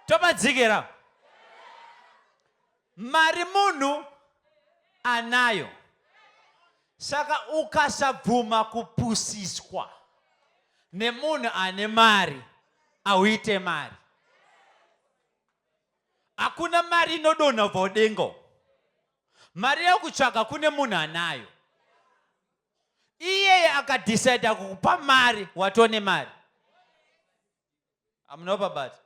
Tobadzikira. Mari munhu anayo. Saka ukasabvuma kupusiswa nemunhu ane mari, auite mari. Hakuna mari inodonha kudenga. Mari yekutsvaka kune munhu anayo. Iyeye akadecide kukupa mari, watone mari. Amunopa bati.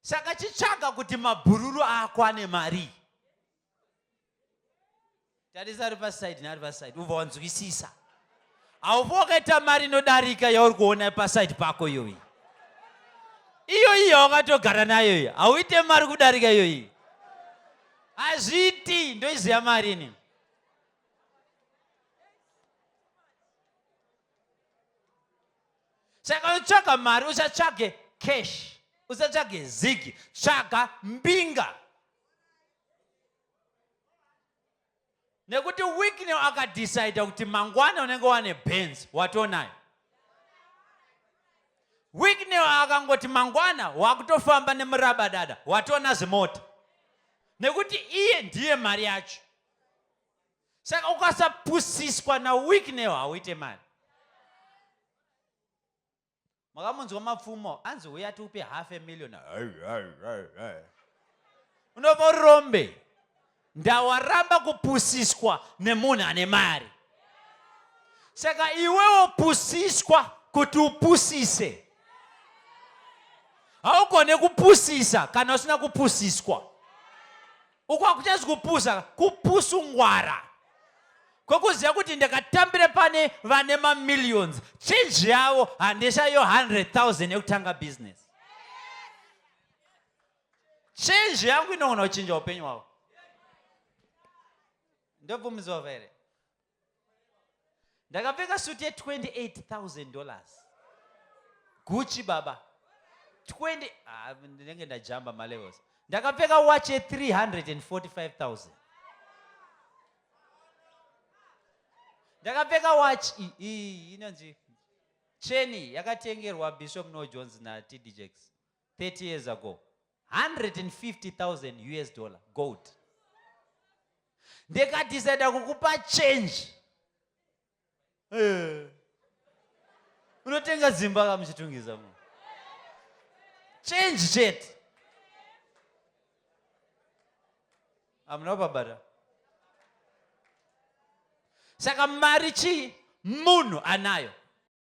Saka chitsvaga kuti mabhururu ako ane mari. Tarisa ari paside nari paside. Ubva wanzwisisa. Aufokaita mari inodarika yauri kuona paside pako iyoyi. Iyo wakatogara nayo iyo. Auite mari kudarika iyoyi. Azviti ndoiziva mari ini. Saka utsvaga mari, usatsvage cash. Usatsvage zigi. Tsvaga mbinga. Nekuti wiki neo akadecide kuti mangwana unenge wane Benz, watonayo. Wiki neo akangoti mangwana wakutofamba nemurabadada, watona zimota. Nekuti iye ndiye mari yacho. Saka ukasapusiswa na wiki neo hauite mari. Makamunzwa mapfumo, anzi uya tiupe $500,000. Unobva urombe. Ndawaramba kupusiswa nemunhu ane mari. Saka iwewo pusiswa kuti upusise. Haugone kupusisa kana usina kupusiswa. Uko hakuchazi kupusa, kupusungwara. Kwekuziva kuti ndakatambire pane vane millions. Change yavo handeshayo 100,000 yekutanga business. Change yangu inogona kuchinja upenyu wavo. Ndobvumidzwa here. Ndakapfeka suti ye $28,000. Gucci baba. 20 ndinenge ndajamba malevels. Ndakapfeka watch ye $345,000. Ndakapfeka watch inonzi cheni yakatengerwa Bishop Noah Jones na TD Jakes 30 years ago. $150,000 gold. Ndikadecide kukupa change. Unotenga zimba kamuchitungiza mu. Change jet. Amunopa bada. Saka mari chi munhu anayo.